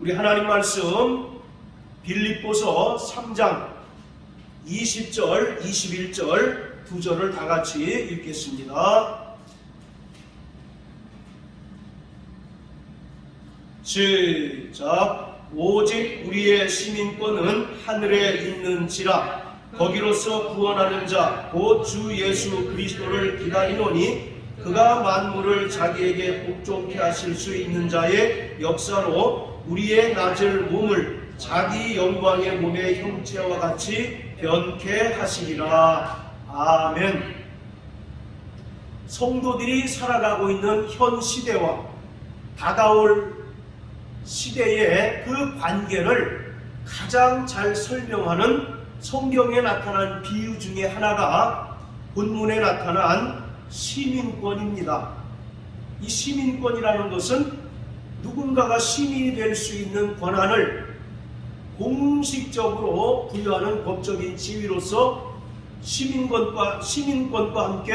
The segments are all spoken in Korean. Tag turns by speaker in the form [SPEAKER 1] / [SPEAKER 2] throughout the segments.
[SPEAKER 1] 우리 하나님 말씀 빌립보서 3장 20절, 21절 두 절을 다 같이 읽겠습니다. 시작. 오직 우리의 시민권은 하늘에 있는지라 거기로서 구원하는 자 곧 주 예수 그리스도를 기다리노니 그가 만물을 자기에게 복종케 하실 수 있는 자의 역사로 우리의 낮을 몸을 자기 영광의 몸의 형체와 같이 변케 하시리라. 아멘. 성도들이 살아가고 있는 현 시대와 다가올 시대의 그 관계를 가장 잘 설명하는 성경에 나타난 비유 중에 하나가 본문에 나타난 시민권입니다. 이 시민권이라는 것은 누군가가 시민이 될 수 있는 권한을 공식적으로 부여하는 법적인 지위로서 시민권과 함께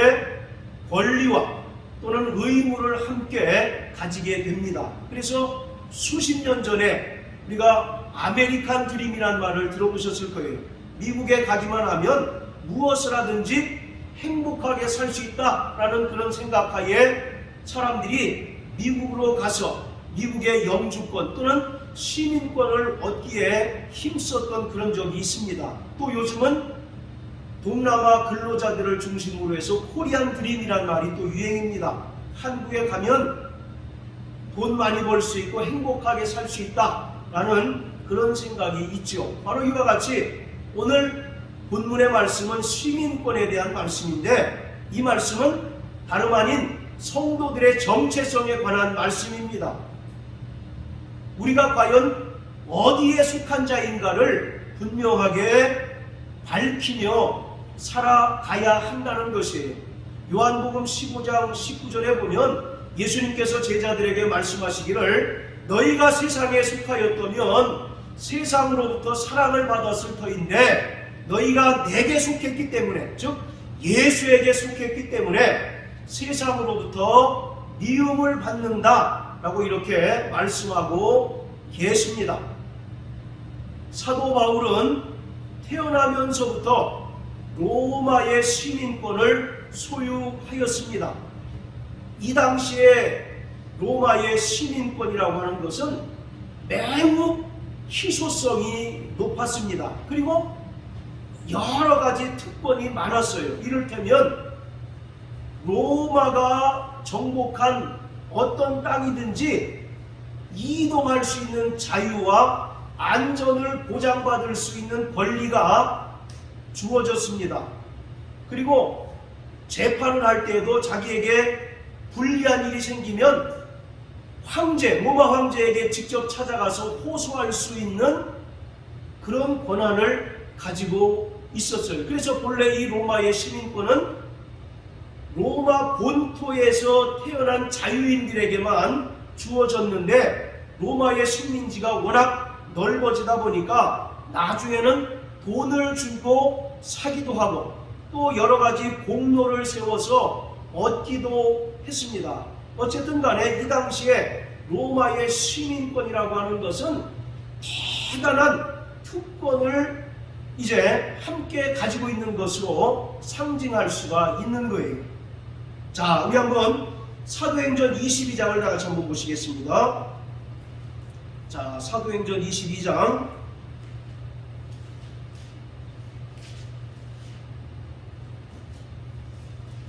[SPEAKER 1] 권리와 또는 의무를 함께 가지게 됩니다. 그래서 수십 년 전에 우리가 아메리칸 드림이라는 말을 들어보셨을 거예요. 미국에 가기만 하면 무엇을 하든지 행복하게 살 수 있다라는 그런 생각하에 사람들이 미국으로 가서 미국의 영주권 또는 시민권을 얻기에 힘썼던 그런 적이 있습니다. 또 요즘은 동남아 근로자들을 중심으로 해서 코리안 드림이라는 말이 또 유행입니다. 한국에 가면 돈 많이 벌 수 있고 행복하게 살 수 있다라는 그런 생각이 있죠. 바로 이와 같이 오늘 본문의 말씀은 시민권에 대한 말씀인데 이 말씀은 다름 아닌 성도들의 정체성에 관한 말씀입니다. 우리가 과연 어디에 속한 자인가를 분명하게 밝히며 살아가야 한다는 것이에요. 요한복음 15장 19절에 보면 예수님께서 제자들에게 말씀하시기를 너희가 세상에 속하였다면 세상으로부터 사랑을 받았을 터인데 너희가 내게 속했기 때문에 즉 예수에게 속했기 때문에 세상으로부터 미움을 받는다 라고 이렇게 말씀하고 계십니다. 사도 바울은 태어나면서부터 로마의 시민권을 소유하였습니다. 이 당시에 로마의 시민권이라고 하는 것은 매우 희소성이 높았습니다. 그리고 여러 가지 특권이 많았어요. 이를테면 로마가 정복한 어떤 땅이든지 이동할 수 있는 자유와 안전을 보장받을 수 있는 권리가 주어졌습니다. 그리고 재판을 할 때에도 자기에게 불리한 일이 생기면 로마 황제에게 직접 찾아가서 호소할 수 있는 그런 권한을 가지고 있었어요. 그래서 본래 이 로마의 시민권은 로마 본토에서 태어난 자유인들에게만 주어졌는데 로마의 식민지가 워낙 넓어지다 보니까 나중에는 돈을 주고 사기도 하고 또 여러 가지 공로를 세워서 얻기도 했습니다. 어쨌든 간에 이 당시에 로마의 시민권이라고 하는 것은 대단한 특권을 이제 함께 가지고 있는 것으로 상징할 수가 있는 거예요. 자, 우리 한번 사도행전 22장을 다 같이 한번 보시겠습니다. 자, 사도행전 22장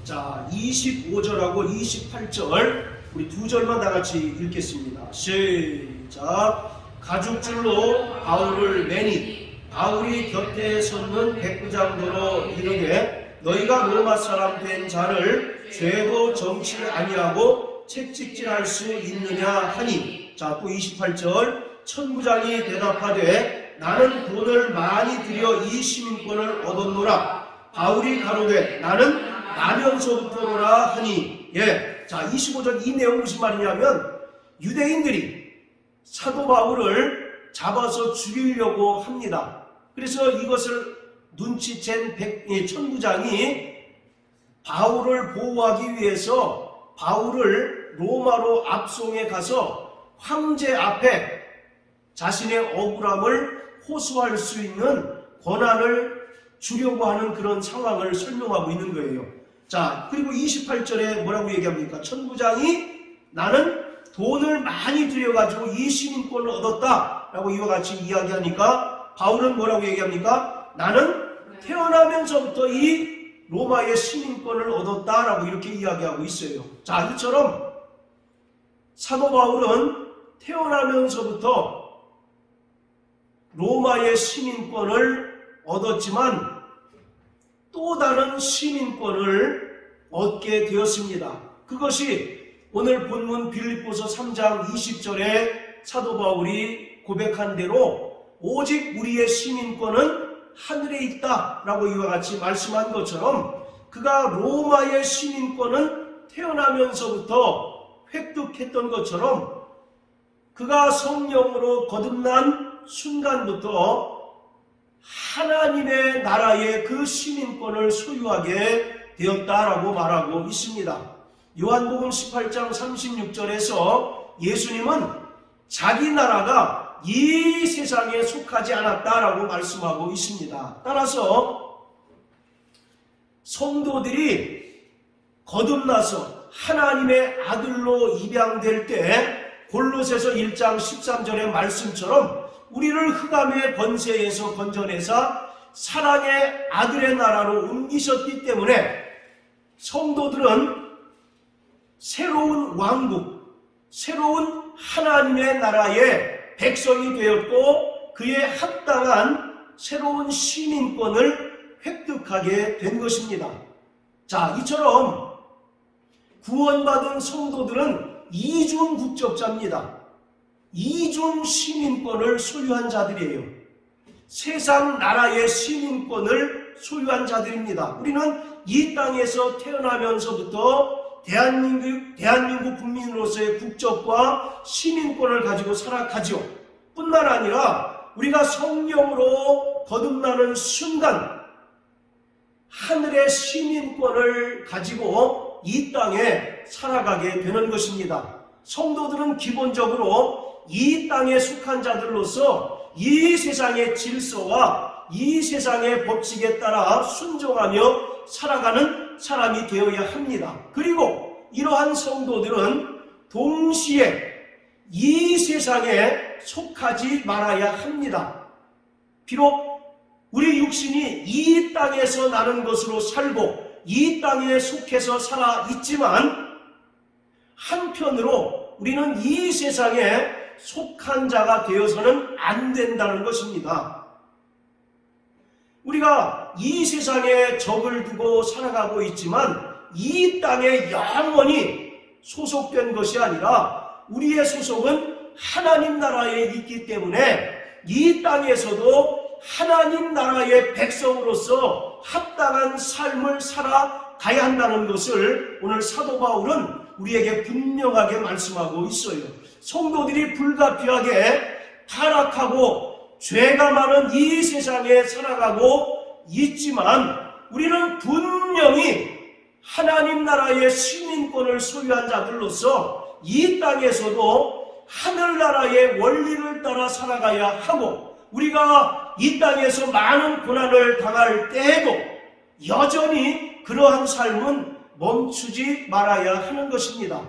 [SPEAKER 1] 자, 25절하고 28절 우리 두 절만 다 같이 읽겠습니다. 시작. 가죽줄로 바울을 매니 바울이 곁에 섰는 백부장도로 이르되 너희가 로마 사람 된 자를 죄도 정치 아니하고 책찍질할 수 있느냐 하니 자, 또 28절 천부장이 대답하되 나는 돈을 많이 들여 이 시민권을 얻었노라. 바울이 가로되 나는 나면서부터로라 하니 자, 25절 이 내용 무슨 말이냐면 유대인들이 사도 바울을 잡아서 죽이려고 합니다. 그래서 이것을 눈치챈 천부장이 바울을 보호하기 위해서 바울을 로마로 압송해 가서 황제 앞에 자신의 억울함을 호소할 수 있는 권한을 주려고 하는 그런 상황을 설명하고 있는 거예요. 자, 그리고 28절에 뭐라고 얘기합니까? 천부장이 나는 돈을 많이 들여가지고 이 시민권을 얻었다 라고 이와 같이 이야기하니까 바울은 뭐라고 얘기합니까? 나는 태어나면서부터 이 로마의 시민권을 얻었다 라고 이렇게 이야기하고 있어요. 자, 이처럼 사도 바울은 태어나면서부터 로마의 시민권을 얻었지만 또 다른 시민권을 얻게 되었습니다. 그것이 오늘 본문 빌립보서 3장 20절에 사도 바울이 고백한 대로 오직 우리의 시민권은 하늘에 있다 라고 이와 같이 말씀한 것처럼 그가 로마의 시민권은 태어나면서부터 획득했던 것처럼 그가 성령으로 거듭난 순간부터 하나님의 나라의 그 시민권을 소유하게 되었다라고 말하고 있습니다. 요한복음 18장 36절에서 예수님은 자기 나라가 이 세상에 속하지 않았다라고 말씀하고 있습니다. 따라서 성도들이 거듭나서 하나님의 아들로 입양될 때 골로새서 1장 13절의 말씀처럼 우리를 흑암의 권세에서 건져내사 사랑의 아들의 나라로 옮기셨기 때문에 성도들은 새로운 왕국, 새로운 하나님의 나라의 백성이 되었고 그에 합당한 새로운 시민권을 획득하게 된 것입니다. 자, 이처럼 구원받은 성도들은 이중 국적자입니다. 이중 시민권을 소유한 자들이에요. 세상 나라의 시민권을 소유한 자들입니다. 우리는 이 땅에서 태어나면서부터 대한민국 국민으로서의 국적과 시민권을 가지고 살아가죠. 뿐만 아니라 우리가 성령으로 거듭나는 순간 하늘의 시민권을 가지고 이 땅에 살아가게 되는 것입니다. 성도들은 기본적으로 이 땅에 속한 자들로서 이 세상의 질서와 이 세상의 법칙에 따라 순종하며 살아가는 사람이 되어야 합니다. 그리고 이러한 성도들은 동시에 이 세상에 속하지 말아야 합니다. 비록 우리 육신이 이 땅에서 나는 것으로 살고 이 땅에 속해서 살아 있지만 한편으로 우리는 이 세상에 속한 자가 되어서는 안 된다는 것입니다. 우리가 이 세상에 적을 두고 살아가고 있지만 이 땅에 영원히 소속된 것이 아니라 우리의 소속은 하나님 나라에 있기 때문에 이 땅에서도 하나님 나라의 백성으로서 합당한 삶을 살아가야 한다는 것을 오늘 사도 바울은 우리에게 분명하게 말씀하고 있어요. 성도들이 불가피하게 타락하고 죄가 많은 이 세상에 살아가고 있지만 우리는 분명히 하나님 나라의 시민권을 소유한 자들로서 이 땅에서도 하늘나라의 원리를 따라 살아가야 하고 우리가 이 땅에서 많은 고난을 당할 때에도 여전히 그러한 삶은 멈추지 말아야 하는 것입니다.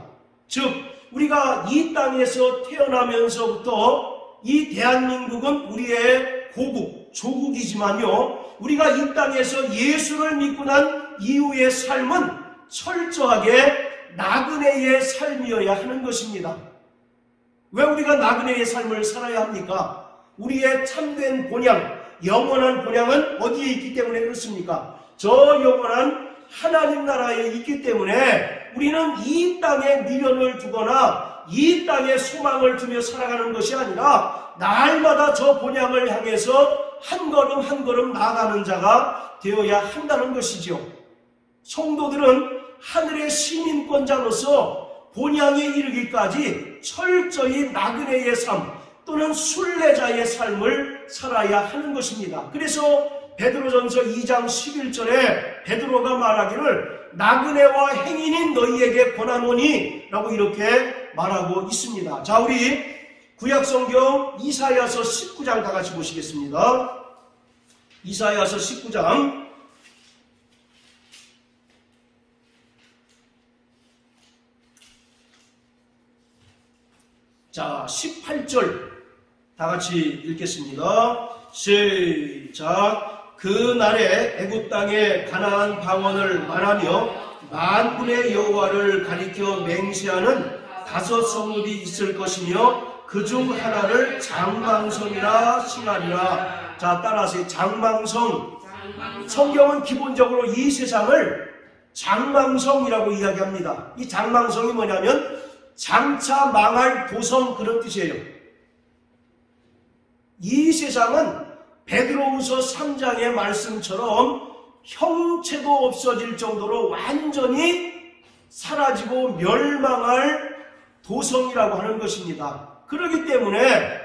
[SPEAKER 1] 즉 우리가 이 땅에서 태어나면서부터 이 대한민국은 우리의 고국, 조국이지만요 우리가 이 땅에서 예수를 믿고 난 이후의 삶은 철저하게 나그네의 삶이어야 하는 것입니다. 왜 우리가 나그네의 삶을 살아야 합니까? 우리의 참된 본향, 영원한 본향은 어디에 있기 때문에 그렇습니까? 저 영원한 하나님 나라에 있기 때문에 우리는 이 땅에 미련을 두거나 이 땅에 소망을 두며 살아가는 것이 아니라 날마다 저 본향을 향해서 한 걸음 한 걸음 나아가는 자가 되어야 한다는 것이죠. 성도들은 하늘의 시민권자로서 본향에 이르기까지 철저히 나그네의 삶 또는 순례자의 삶을 살아야 하는 것입니다. 그래서 베드로전서 2장 11절에 베드로가 말하기를 나그네와 행인인 너희에게 권하노니 라고 이렇게 말하고 있습니다. 자, 우리 구약성경 이사야서 19장 다 같이 보시겠습니다. 이사야서 19장 자 18절 다 같이 읽겠습니다. 시작. 그 날에 애굽 땅에 가나안 방언을 말하며 만군의 여호와를 가리켜 맹세하는 5 성읍이 있을 것이며 그 중 하나를 장망성이라 칭하리라. 자, 따라서 장망성. 성경은 기본적으로 이 세상을 장망성이라고 이야기합니다. 이 장망성이 뭐냐면 장차 망할 도성, 그런 뜻이에요. 이 세상은 베드로후서 3장의 말씀처럼 형체도 없어질 정도로 완전히 사라지고 멸망할 도성이라고 하는 것입니다. 그렇기 때문에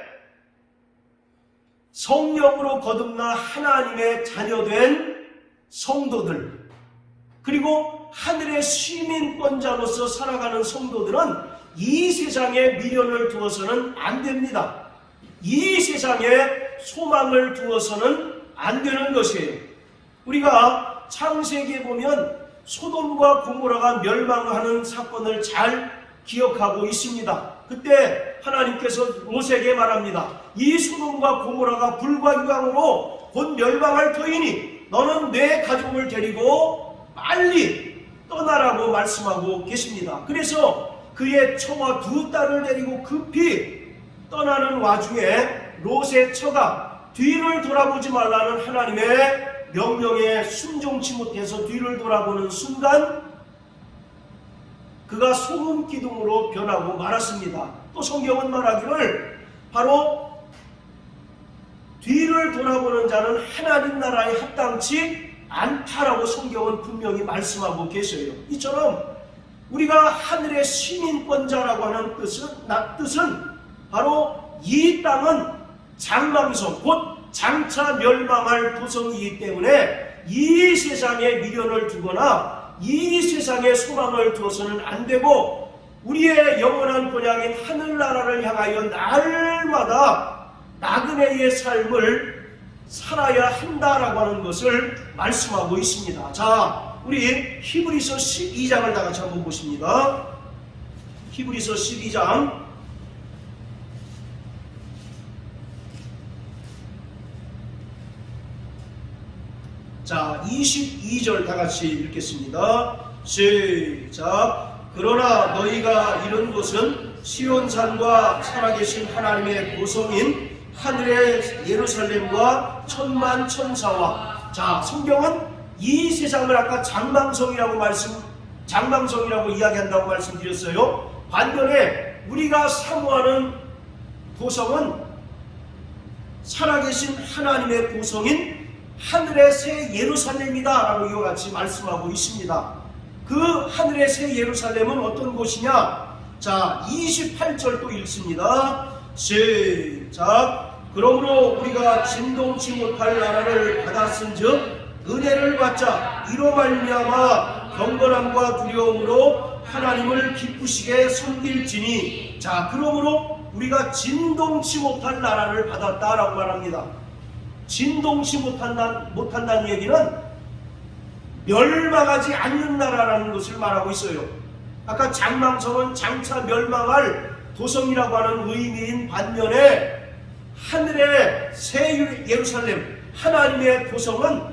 [SPEAKER 1] 성령으로 거듭나 하나님의 자녀된 성도들, 그리고 하늘의 시민권자로서 살아가는 성도들은 이 세상에 미련을 두어서는 안 됩니다. 이 세상에 소망을 두어서는 안 되는 것이에요. 우리가 창세기에 보면 소돔과 고모라가 멸망하는 사건을 잘 기억하고 있습니다. 그때 하나님께서 모세에게 말합니다. 이 소돔과 고모라가 불과 유황으로 곧 멸망할 터이니 너는 내 가족을 데리고 빨리 떠나라고 말씀하고 계십니다. 그래서 그의 처와 2 딸을 데리고 급히 떠나는 와중에 롯의 처가 뒤를 돌아보지 말라는 하나님의 명령에 순종치 못해서 뒤를 돌아보는 순간 그가 소금 기둥으로 변하고 말았습니다. 또 성경은 말하기를 바로 뒤를 돌아보는 자는 하나님 나라에 합당치 않다라고 성경은 분명히 말씀하고 계셔요. 이처럼 우리가 하늘의 시민권자라고 하는 뜻은 바로 이 땅은 장망성, 곧 장차 멸망할 도성이기 때문에 이 세상에 미련을 두거나 이 세상에 소망을 두어서는 안 되고 우리의 영원한 본향인 하늘나라를 향하여 날마다 나그네의 삶을 살아야 한다라고 하는 것을 말씀하고 있습니다. 자, 우리 히브리서 12장을 다 같이 한번 보십니다. 히브리서 12장 자 22절 다 같이 읽겠습니다. 시작. 그러나 너희가 이른 곳은 시온산과 살아계신 하나님의 보성인 하늘의 예루살렘과 천만 천사와. 자, 성경은 이 세상을 아까 장망성이라고 이야기한다고 말씀드렸어요. 반면에 우리가 사모하는 보성은 살아계신 하나님의 보성인 하늘의 새 예루살렘이다 라고 이와 같이 말씀하고 있습니다. 그 하늘의 새 예루살렘은 어떤 곳이냐? 자, 28절 또 읽습니다. 시작. 그러므로 우리가 진동치 못할 나라를 받았은즉 은혜를 받자. 이로 말미암아 경건함과 두려움으로 하나님을 기쁘시게 섬길지니. 자, 그러므로 우리가 진동치 못할 나라를 받았다라고 말합니다. 진동치 못한다는 얘기는 멸망하지 않는 나라라는 것을 말하고 있어요. 아까 장망성은 장차 멸망할 도성이라고 하는 의미인 반면에 하늘의 새 예루살렘, 하나님의 도성은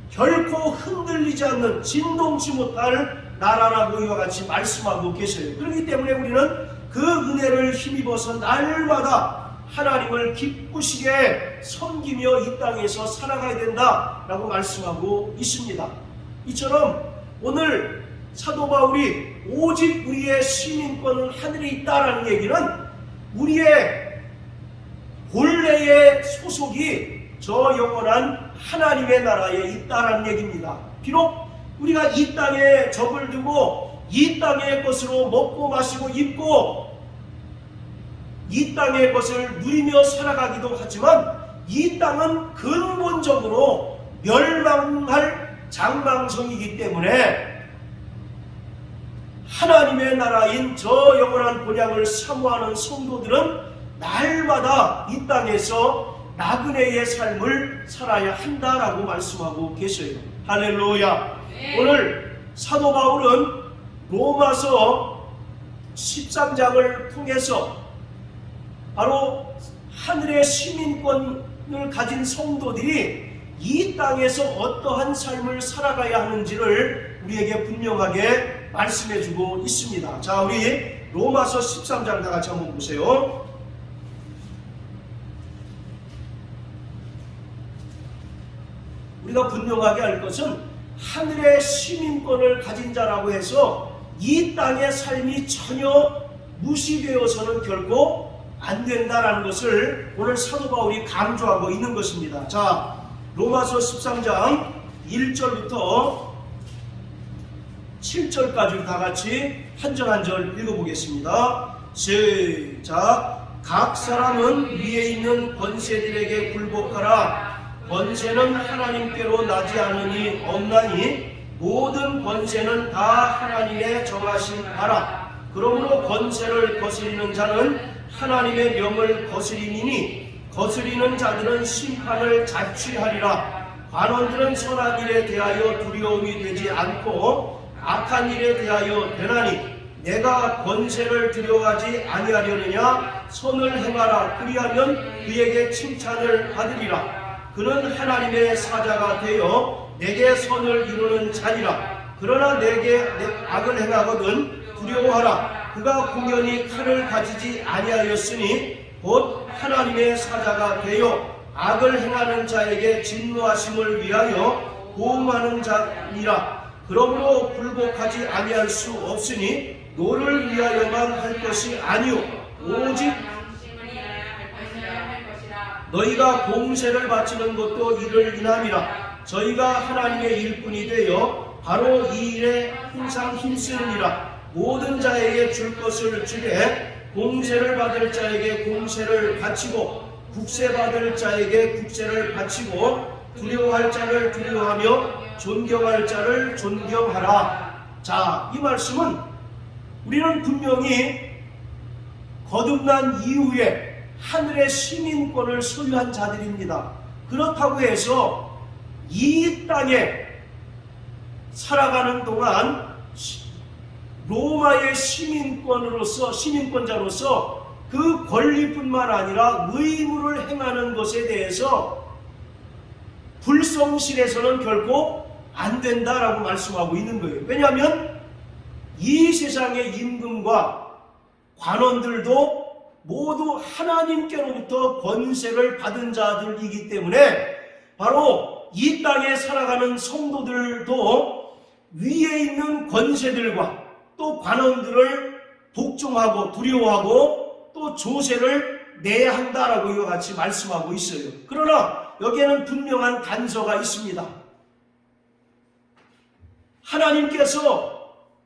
[SPEAKER 1] 결코 흔들리지 않는 진동치 못할 나라라고 이와 같이 말씀하고 계세요. 그렇기 때문에 우리는 그 은혜를 힘입어서 날마다 하나님을 기쁘시게 섬기며 이 땅에서 살아가야 된다라고 말씀하고 있습니다. 이처럼 오늘 사도 바울이 오직 우리의 시민권은 하늘에 있다라는 얘기는 우리의 본래의 소속이 저 영원한 하나님의 나라에 있다라는 얘기입니다. 비록 우리가 이 땅에 적을 두고 이 땅의 것으로 먹고 마시고 입고 이 땅의 것을 누리며 살아가기도 하지만 이 땅은 근본적으로 멸망할 장망성이기 때문에 하나님의 나라인 저 영원한 본향을 사모하는 성도들은 날마다 이 땅에서 나그네의 삶을 살아야 한다라고 말씀하고 계셔요. 할렐루야. 오늘 사도 바울은 로마서 13장을 통해서 바로 하늘의 시민권을 가진 성도들이 이 땅에서 어떠한 삶을 살아가야 하는지를 우리에게 분명하게 말씀해주고 있습니다. 자, 우리 로마서 13장 다 같이 한번 보세요. 우리가 분명하게 알 것은 하늘의 시민권을 가진 자라고 해서 이 땅의 삶이 전혀 무시되어서는 결코 안 된다라는 것을 오늘 사도 바울이 강조하고 있는 것입니다. 자, 로마서 13장 1절부터 7절까지 다 같이 한 절 한 절 읽어보겠습니다. 시작. 각 사람은 위에 있는 권세들에게 굴복하라. 권세는 하나님께로 나지 않으니 없나니 모든 권세는 다 하나님의 정하신 바라. 그러므로 권세를 거스리는 자는 하나님의 명을 거스리니 거스리는 자들은 심판을 자취하리라. 관원들은 선한 일에 대하여 두려움이 되지 않고 악한 일에 대하여 되나니 내가 권세를 두려워하지 아니하려느냐. 선을 행하라. 그리하면 그에게 칭찬을 받으리라. 그는 하나님의 사자가 되어 내게 선을 이루는 자니라. 그러나 내게 악을 행하거든 두려워하라. 그가 공연히 칼을 가지지 아니하였으니 곧 하나님의 사자가 되어 악을 행하는 자에게 진노하심을 위하여 보응하는 자니라. 그러므로 굴복하지 아니할 수 없으니 너를 위하여만 할 것이 아니오 오직 너희가 공세를 바치는 것도 이를 인함이라. 저희가 하나님의 일꾼이 되어 바로 이 일에 항상 힘쓰느니라. 모든 자에게 줄 것을 주되 공세를 받을 자에게 공세를 바치고 국세 받을 자에게 국세를 바치고 두려워할 자를 두려워하며 존경할 자를 존경하라. 자, 이 말씀은 우리는 분명히 거듭난 이후에 하늘의 시민권을 소유한 자들입니다. 그렇다고 해서 이 땅에 살아가는 동안 로마의 시민권자로서 그 권리뿐만 아니라 의무를 행하는 것에 대해서 불성실해서는 결코 안 된다라고 말씀하고 있는 거예요. 왜냐하면 이 세상의 임금과 관원들도 모두 하나님께로부터 권세를 받은 자들이기 때문에 바로 이 땅에 살아가는 성도들도 위에 있는 권세들과 또 관원들을 복종하고 두려워하고 또 조세를 내야 한다라고 이와 같이 말씀하고 있어요. 그러나 여기에는 분명한 단서가 있습니다. 하나님께서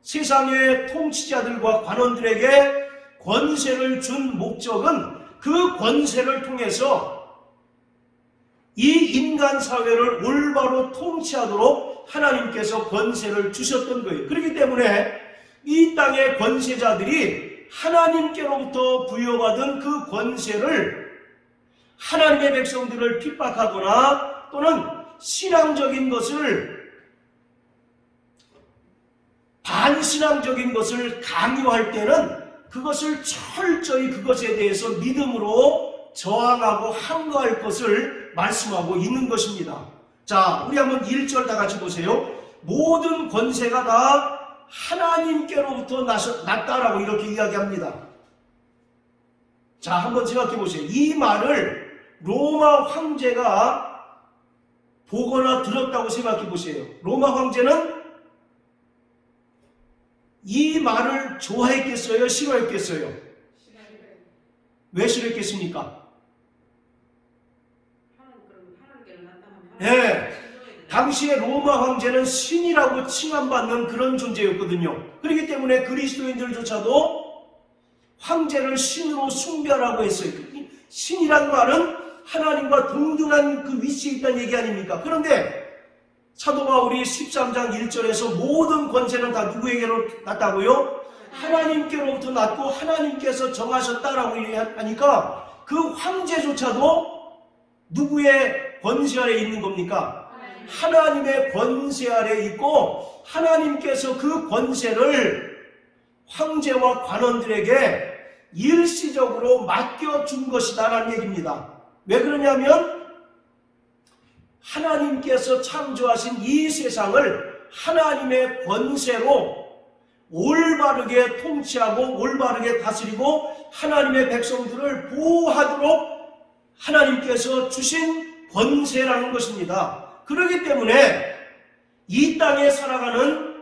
[SPEAKER 1] 세상의 통치자들과 관원들에게 권세를 준 목적은 그 권세를 통해서 이 인간 사회를 올바로 통치하도록 하나님께서 권세를 주셨던 거예요. 그렇기 때문에 이 땅의 권세자들이 하나님께로부터 부여받은 그 권세를 하나님의 백성들을 핍박하거나 또는 신앙적인 것을 반신앙적인 것을 강요할 때는 그것을 철저히 그것에 대해서 믿음으로 저항하고 항거할 것을 말씀하고 있는 것입니다. 자, 우리 한번 1절 다 같이 보세요. 모든 권세가 다 하나님께로부터 났다라고 이렇게 이야기합니다. 자, 한번 생각해 보세요. 이 말을 로마 황제가 보거나 들었다고 생각해 보세요. 로마 황제는 이 말을 좋아했겠어요? 싫어했겠어요? 왜 싫어했겠습니까? 네, 당시에 로마 황제는 신이라고 칭함받는 그런 존재였거든요. 그렇기 때문에 그리스도인들조차도 황제를 신으로 숭배하라고 했어요. 신이란 말은 하나님과 동등한 그 위치에 있다는 얘기 아닙니까? 그런데 사도 바울이 13장 1절에서 모든 권세는 다 누구에게로 났다고요? 하나님께로부터 났고 하나님께서 정하셨다라고 하니까 그 황제조차도 누구의 권세 아래 있는 겁니까? 하나님의 권세 아래 있고 하나님께서 그 권세를 황제와 관원들에게 일시적으로 맡겨준 것이다라는 얘기입니다. 왜 그러냐면 하나님께서 창조하신 이 세상을 하나님의 권세로 올바르게 통치하고 올바르게 다스리고 하나님의 백성들을 보호하도록 하나님께서 주신 권세라는 것입니다. 그렇기 때문에 이 땅에 살아가는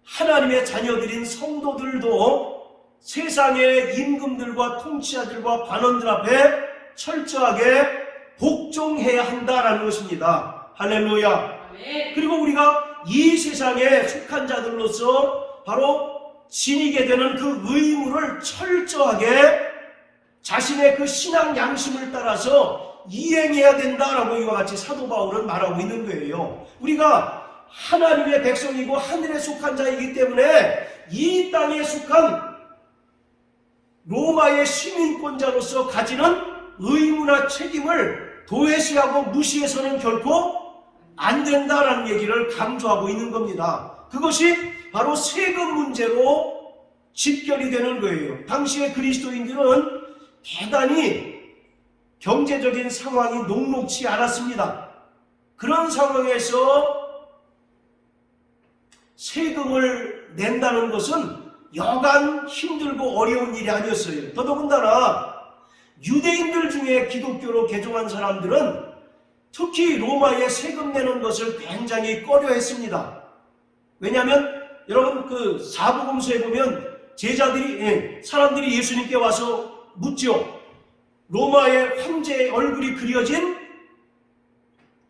[SPEAKER 1] 하나님의 자녀들인 성도들도 세상의 임금들과 통치자들과 관원들 앞에 철저하게 복종해야 한다라는 것입니다. 할렐루야. 그리고 우리가 이 세상에 속한 자들로서 바로 지니게 되는 그 의무를 철저하게 자신의 그 신앙 양심을 따라서 이행해야 된다라고 이와 같이 사도 바울은 말하고 있는 거예요. 우리가 하나님의 백성이고 하늘에 속한 자이기 때문에 이 땅에 속한 로마의 시민권자로서 가지는 의무나 책임을 도외시하고 무시해서는 결코 안 된다라는 얘기를 강조하고 있는 겁니다. 그것이 바로 세금 문제로 직결이 되는 거예요. 당시의 그리스도인들은 대단히 경제적인 상황이 녹록지 않았습니다. 그런 상황에서 세금을 낸다는 것은 여간 힘들고 어려운 일이 아니었어요. 더더군다나 유대인들 중에 기독교로 개종한 사람들은 특히 로마에 세금 내는 것을 굉장히 꺼려했습니다. 왜냐하면 여러분 그 사복음서에 보면 사람들이 예수님께 와서 묻죠. 로마의 황제의 얼굴이 그려진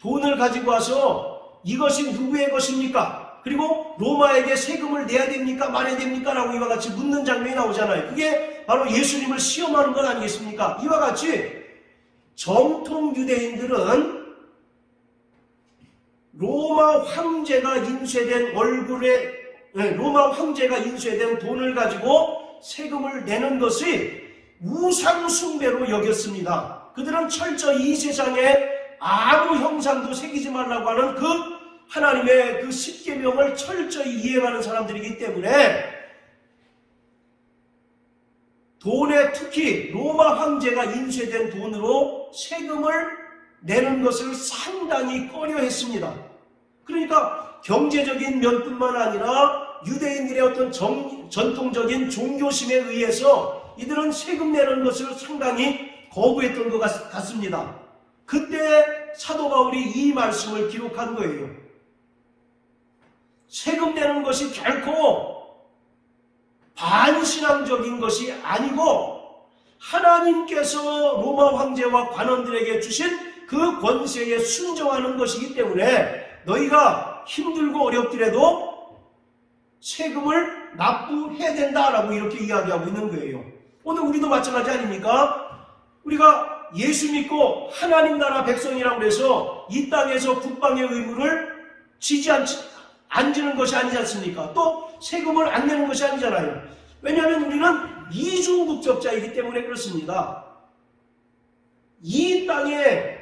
[SPEAKER 1] 돈을 가지고 와서 이것이 누구의 것입니까? 그리고 로마에게 세금을 내야 됩니까? 말아야 됩니까? 라고 이와 같이 묻는 장면이 나오잖아요. 그게 바로 예수님을 시험하는 것 아니겠습니까? 이와 같이 정통 유대인들은 로마 황제가 인쇄된 돈을 가지고 세금을 내는 것이 우상 숭배로 여겼습니다. 그들은 철저히 이 세상에 아무 형상도 새기지 말라고 하는 그 하나님의 그 십계명을 철저히 이행하는 사람들이기 때문에 돈에 특히 로마 황제가 인쇄된 돈으로 세금을 내는 것을 상당히 꺼려했습니다. 그러니까 경제적인 면뿐만 아니라 유대인들의 어떤 전통적인 종교심에 의해서 이들은 세금 내는 것을 상당히 거부했던 것 같습니다. 그때 사도 바울이 이 말씀을 기록한 거예요. 세금 내는 것이 결코 반신앙적인 것이 아니고 하나님께서 로마 황제와 관원들에게 주신 그 권세에 순종하는 것이기 때문에 너희가 힘들고 어렵더라도 세금을 납부해야 된다라고 이렇게 이야기하고 있는 거예요. 오늘 우리도 마찬가지 아닙니까? 우리가 예수 믿고 하나님 나라 백성이라고 해서 이 땅에서 국방의 의무를 안 지는 것이 아니지 않습니까? 또 세금을 안 내는 것이 아니잖아요. 왜냐하면 우리는 이중국적자이기 때문에 그렇습니다. 이 땅에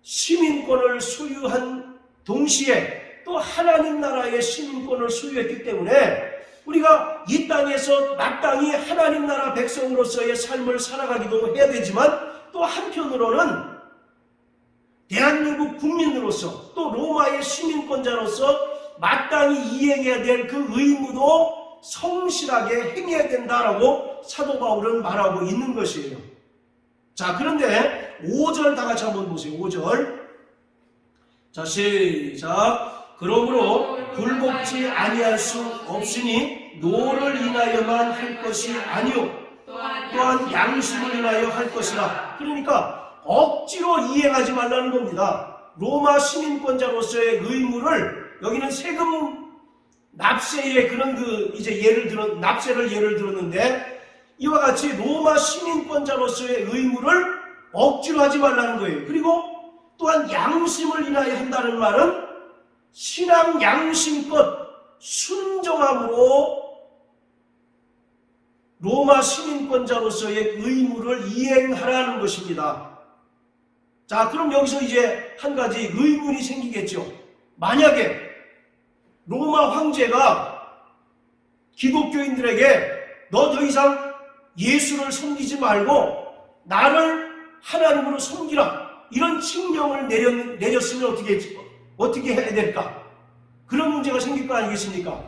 [SPEAKER 1] 시민권을 소유한 동시에 또 하나님 나라의 시민권을 소유했기 때문에 우리가 이 땅에서 마땅히 하나님 나라 백성으로서의 삶을 살아가기도 해야 되지만 또 한편으로는 대한민국 국민으로서 또 로마의 시민권자로서 마땅히 이행해야 될 그 의무도 성실하게 행해야 된다라고 사도 바울은 말하고 있는 것이에요. 자, 그런데 5절 다 같이 한번 보세요. 5절. 자, 시작. 그러므로 굴복지 아니할 수 없으니 노를 인하여만 할 것이 아니요 또한 양심을 인하여 할 것이라. 그러니까 억지로 이행하지 말라는 겁니다. 로마 시민권자로서의 의무를 여기는 세금 납세의 그런 납세를 예를 들었는데 이와 같이 로마 시민권자로서의 의무를 억지로 하지 말라는 거예요. 그리고 또한 양심을 인하여 한다는 말은 신앙 양심껏 순종함으로 로마 시민권자로서의 의무를 이행하라는 것입니다. 자, 그럼 여기서 이제 한 가지 의문이 생기겠죠. 만약에 로마 황제가 기독교인들에게 너 더 이상 예수를 섬기지 말고 나를 하나님으로 섬기라, 이런 칙령을 내렸으면 어떻게 해야 될까? 그런 문제가 생길 거 아니겠습니까?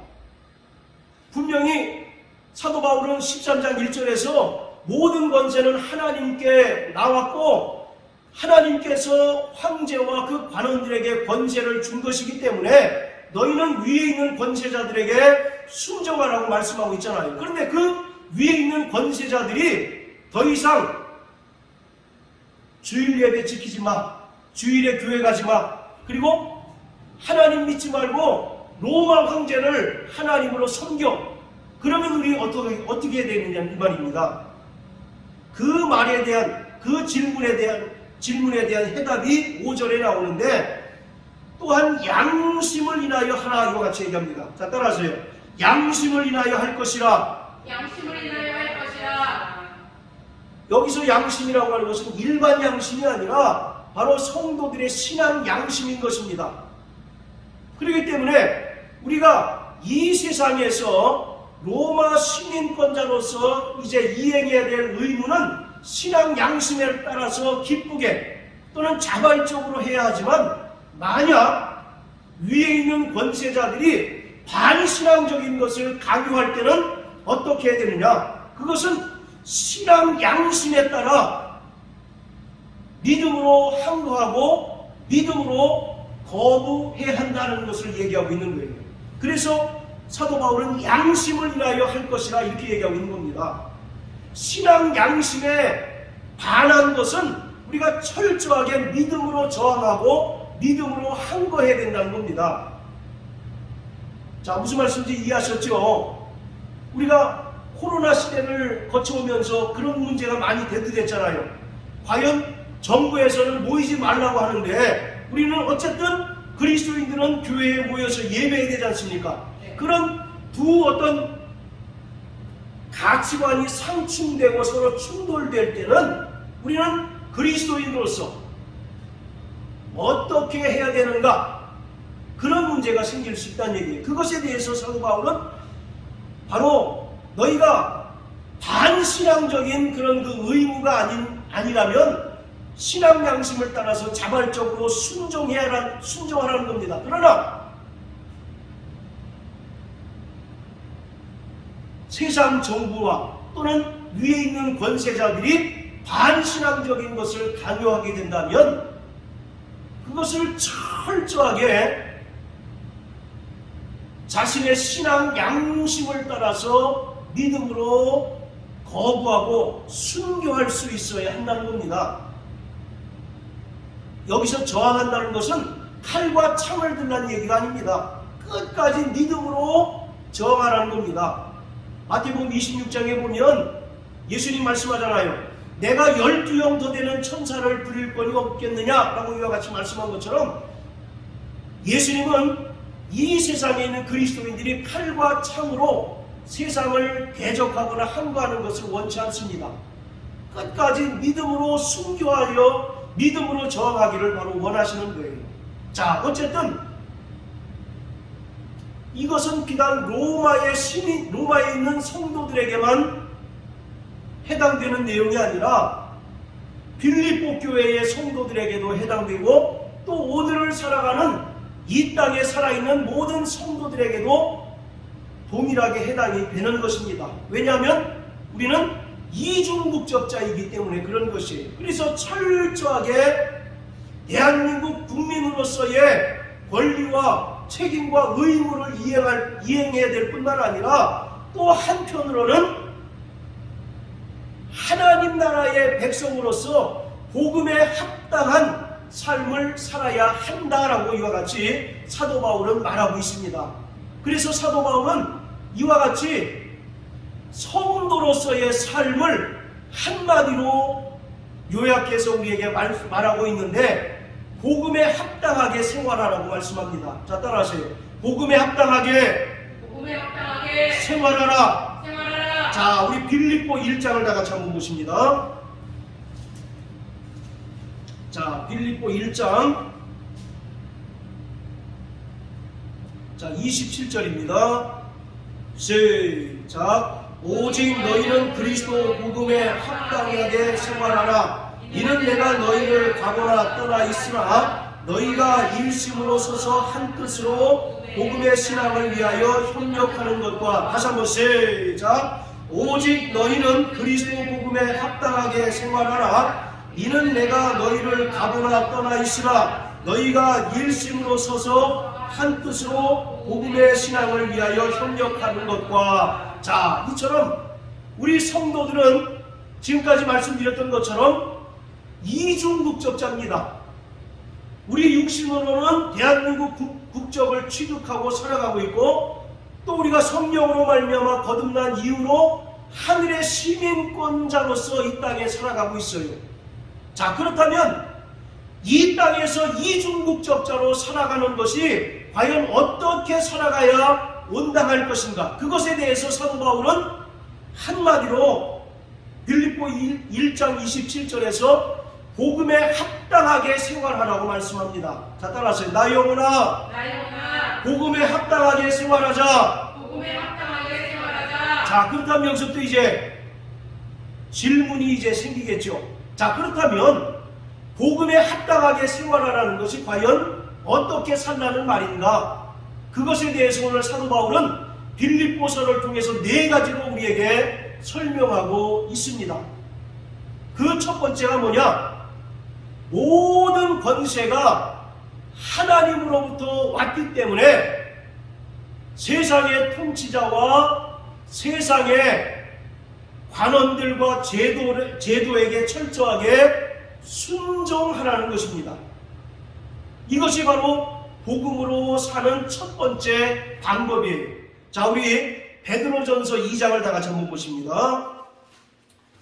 [SPEAKER 1] 분명히 사도 바울은 13장 1절에서 모든 권세는 하나님께 나왔고 하나님께서 황제와 그 관원들에게 권세를 준 것이기 때문에 너희는 위에 있는 권세자들에게 순종하라고 말씀하고 있잖아요. 그런데 그 위에 있는 권세자들이 더 이상 주일 예배 지키지 마, 주일에 교회 가지 마, 그리고 하나님 믿지 말고 로마 황제를 하나님으로 섬겨, 그러면 우리 어떻게 해야 되느냐 이 말입니다. 그 말에 대한, 그 질문에 대한 해답이 5절에 나오는데, 또한 양심을 인하여 하라, 이와 같이 얘기합니다. 자, 따라하세요. 양심을 인하여 할 것이라.
[SPEAKER 2] 양심을 인하여 할 것이라.
[SPEAKER 1] 여기서 양심이라고 하는 것은 일반 양심이 아니라 바로 성도들의 신앙 양심인 것입니다. 그렇기 때문에 우리가 이 세상에서 로마 시민권자로서 이제 이행해야 될 의무는 신앙 양심에 따라서 기쁘게 또는 자발적으로 해야 하지만, 만약 위에 있는 권세자들이 반신앙적인 것을 강요할 때는 어떻게 해야 되느냐? 그것은 신앙 양심에 따라 믿음으로 항거하고 믿음으로 거부해야 한다는 것을 얘기하고 있는 거예요. 그래서 사도 바울은 양심을 인하여 할 것이라 이렇게 얘기하고 있는 겁니다. 신앙 양심에 반한 것은 우리가 철저하게 믿음으로 저항하고 믿음으로 항거해야 된다는 겁니다. 자, 무슨 말씀인지 이해하셨죠? 우리가 코로나 시대를 거쳐오면서 그런 문제가 많이 대두됐잖아요. 과연 정부에서는 모이지 말라고 하는데 우리는 어쨌든 그리스도인들은 교회에 모여서 예배해야 되지 않습니까? 그런 두 어떤 가치관이 상충되고 서로 충돌될 때는 우리는 그리스도인으로서 어떻게 해야 되는가, 그런 문제가 생길 수 있다는 얘기예요. 그것에 대해서 사도 바울은 바로 너희가 반신앙적인 그런 그 의무가 아니라면 신앙 양심을 따라서 자발적으로 순종하라는 겁니다. 그러나 세상 정부와 또는 위에 있는 권세자들이 반신앙적인 것을 강요하게 된다면 그것을 철저하게 자신의 신앙 양심을 따라서 믿음으로 거부하고 순교할 수 있어야 한다는 겁니다. 여기서 저항한다는 것은 칼과 창을 들라는 얘기가 아닙니다. 끝까지 믿음으로 저항하라는 겁니다. 마태복음 26장에 보면 예수님 말씀하잖아요. 내가 12형 더 되는 천사를 부릴 권이 없겠느냐라고 이와 같이 말씀한 것처럼 예수님은 이 세상에 있는 그리스도인들이 칼과 창으로 세상을 대적하거나 항거하는 것을 원치 않습니다. 끝까지 믿음으로 순교하여 믿음으로 저항하기를 바로 원하시는 거예요. 자, 어쨌든 이것은 비단 로마에 있는 성도들에게만 해당되는 내용이 아니라 빌립보 교회의 성도들에게도 해당되고 또 오늘을 살아가는 이 땅에 살아있는 모든 성도들에게도 동일하게 해당이 되는 것입니다. 왜냐하면 우리는 이중국적자이기 때문에 그런 것이에요. 그래서 철저하게 대한민국 국민으로서의 권리와 책임과 의무를 이행해야 될 뿐만 아니라 또 한편으로는 하나님 나라의 백성으로서 복음에 합당한 삶을 살아야 한다라고 이와 같이 사도 바울은 말하고 있습니다. 그래서 사도 바울은 이와 같이 성도로서의 삶을 한마디로 요약해서 우리에게 말하고 있는데 복음에 합당하게 생활하라고 말씀합니다. 자, 따라하세요. 복음에 합당하게 생활하라. 자, 우리 빌립보 1장을 다 같이 한번 보십니다. 자, 빌립보 1장. 자, 27절입니다. 시작. 오직 너희는 그리스도 복음에 합당하게 생활하라. 이는 내가 너희를 가거나 떠나 있으나 너희가 일심으로 서서 한 뜻으로 복음의 신앙을 위하여 협력하는 것과, 다시 한번 시작. 오직 너희는 그리스도 복음에 합당하게 생활하라. 이는 내가 너희를 가거나 떠나 있으나 너희가 일심으로 서서 한 뜻으로 복음의 신앙을 위하여 협력하는 것과. 자, 이처럼 우리 성도들은 지금까지 말씀드렸던 것처럼 이중국적자입니다. 우리 육신으로는 대한민국 국적을 취득하고 살아가고 있고, 또 우리가 성령으로 말미암아 거듭난 이후로 하늘의 시민권자로서 이 땅에 살아가고 있어요. 자, 그렇다면 이 땅에서 이중국적자로 살아가는 것이 과연 어떻게 살아가야 온당할 것인가? 그것에 대해서 사도 바울은 한마디로 빌립보 1장 27절에서 복음에 합당하게 생활하라고 말씀합니다. 자, 따라하세요. 나 영혼아, 복음에 합당하게 생활하자.
[SPEAKER 2] 복음에 합당하게 생활하자.
[SPEAKER 1] 자, 그렇다면 여기서 또 이제 질문이 이제 생기겠죠. 자, 그렇다면 복음에 합당하게 생활하라는 것이 과연 어떻게 살라는 말인가? 그것에 대해서 오늘 사도 바울은 빌립보서를 통해서 4가지로 우리에게 설명하고 있습니다. 그 첫 번째가 뭐냐? 모든 권세가 하나님으로부터 왔기 때문에 세상의 통치자와 세상의 관원들과 제도에게 철저하게 순종하라는 것입니다. 이것이 바로 복음으로 사는 첫 번째 방법이에요. 자, 우리 베드로전서 2장을 다 같이 한번 보십니다.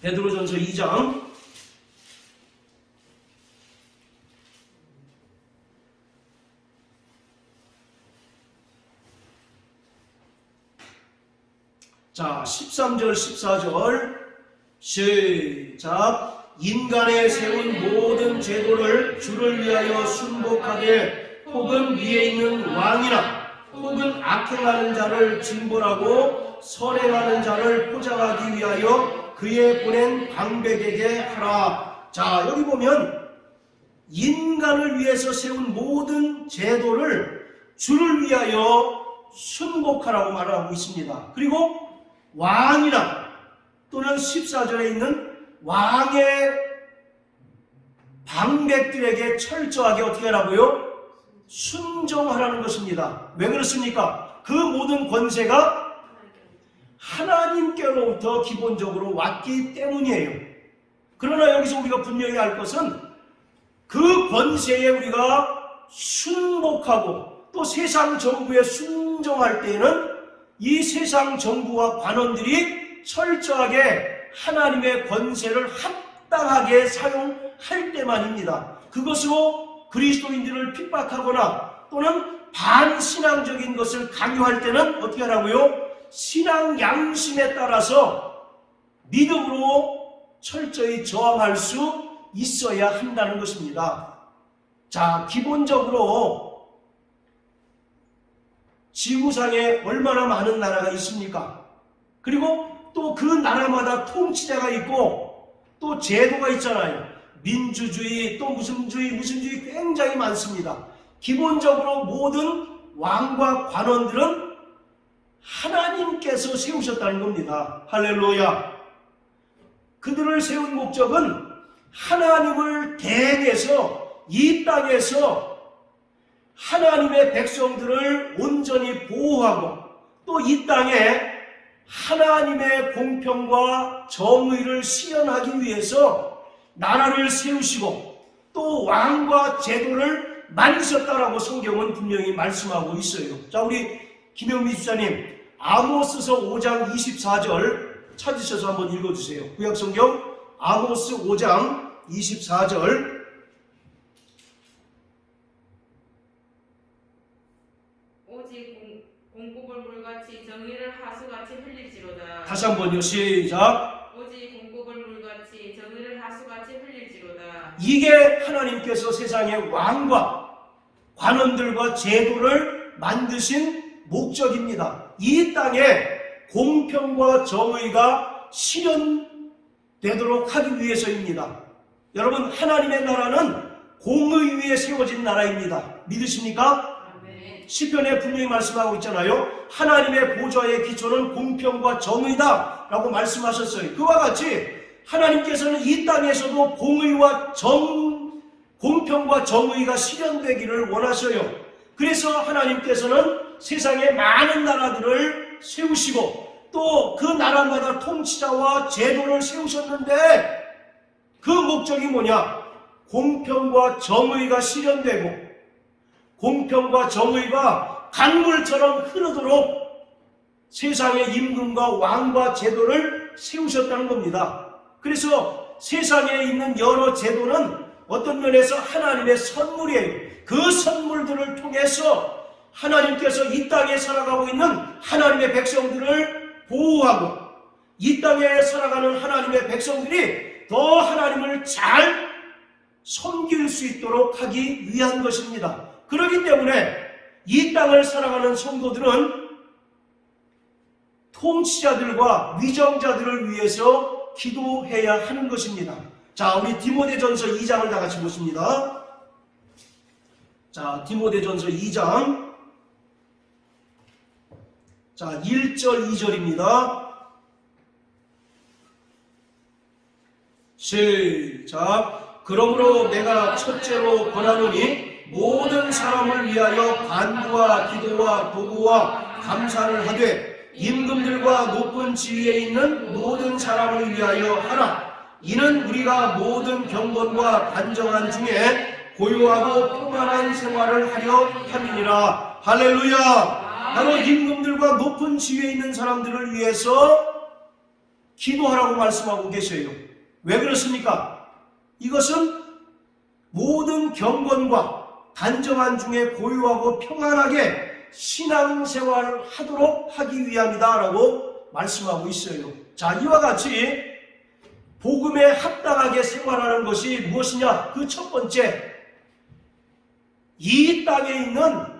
[SPEAKER 1] 베드로전서 2장. 자, 13절 14절 시작. 인간의 세운 모든 제도를 주를 위하여 순복하게, 혹은 위에 있는 왕이나 혹은 악행하는 자를 징벌하고 선행하는 자를 포장하기 위하여 그의 보낸 방백에게 하라. 자, 여기 보면 인간을 위해서 세운 모든 제도를 주를 위하여 순복하라고 말하고 있습니다. 그리고 왕이나 또는 14절에 있는 왕의 방백들에게 철저하게 어떻게 하라고요? 순종하라는 것입니다. 왜 그렇습니까? 그 모든 권세가 하나님께로부터 기본적으로 왔기 때문이에요. 그러나 여기서 우리가 분명히 알 것은 그 권세에 우리가 순복하고 또 세상 정부에 순종할 때에는 이 세상 정부와 관원들이 철저하게 하나님의 권세를 합당하게 사용할 때만입니다. 그것으로 그리스도인들을 핍박하거나 또는 반신앙적인 것을 강요할 때는 어떻게 하라고요? 신앙 양심에 따라서 믿음으로 철저히 저항할 수 있어야 한다는 것입니다. 자, 기본적으로 지구상에 얼마나 많은 나라가 있습니까? 그리고 또 그 나라마다 통치자가 있고 또 제도가 있잖아요. 민주주의, 또 무슨 주의 굉장히 많습니다. 기본적으로 모든 왕과 관원들은 하나님께서 세우셨다는 겁니다. 할렐루야. 그들을 세운 목적은 하나님을 대행해서 이 땅에서 하나님의 백성들을 온전히 보호하고 또 이 땅에 하나님의 공평과 정의를 실현하기 위해서 나라를 세우시고 또 왕과 제도를 만드셨다라고 성경은 분명히 말씀하고 있어요. 자, 우리 김영미 집사님 아모스서 5장 24절 찾으셔서 한번 읽어주세요. 구약성경 아모스 5장 24절.
[SPEAKER 2] 오직 공국을 물같이 정의를 하수같이 흘릴지로다.
[SPEAKER 1] 다시 한번요. 시작.
[SPEAKER 2] 오직 공국을 물같이 정의를 하수같이 흘릴지로다.
[SPEAKER 1] 이게 하나님께서 세상의 왕과 관원들과 제도를 만드신 목적입니다. 이 땅에 공평과 정의가 실현되도록 하기 위해서입니다. 여러분, 하나님의 나라는 공의 위에 세워진 나라입니다. 믿으십니까?
[SPEAKER 2] 아멘.
[SPEAKER 1] 시편에 분명히 말씀하고 있잖아요. 하나님의 보좌의 기초는 공평과 정의다 라고 말씀하셨어요. 그와 같이 하나님께서는 이 땅에서도 공평과 정의가 실현되기를 원하셔요. 그래서 하나님께서는 세상에 많은 나라들을 세우시고 또 그 나라마다 통치자와 제도를 세우셨는데 그 목적이 뭐냐? 공평과 정의가 실현되고 공평과 정의가 강물처럼 흐르도록 세상의 임금과 왕과 제도를 세우셨다는 겁니다. 그래서 세상에 있는 여러 제도는 어떤 면에서 하나님의 선물이에요. 그 선물들을 통해서 하나님께서 이 땅에 살아가고 있는 하나님의 백성들을 보호하고 이 땅에 살아가는 하나님의 백성들이 더 하나님을 잘 섬길 수 있도록 하기 위한 것입니다. 그렇기 때문에 이 땅을 살아가는 성도들은 통치자들과 위정자들을 위해서 기도해야 하는 것입니다. 자, 우리 디모데전서 2장을 다 같이 보십니다. 자, 디모데전서 2장. 자, 1절, 2절입니다. 시작. 그러므로 내가 첫째로 권하노니 모든 사람을 위하여 간구와 기도와 도구와 감사를 하되 임금들과 높은 지위에 있는 모든 사람을 위하여 하라. 이는 우리가 모든 경건과 단정한 중에 고요하고 평안한 생활을 하려 함이니라. 할렐루야. 바로 임금들과 높은 지위에 있는 사람들을 위해서 기도하라고 말씀하고 계셔요. 왜 그렇습니까? 이것은 모든 경건과 단정한 중에 고요하고 평안하게 신앙생활을 하도록 하기 위함이다 라고 말씀하고 있어요. 자, 이와 같이 복음에 합당하게 생활하는 것이 무엇이냐? 그 첫 번째, 이 땅에 있는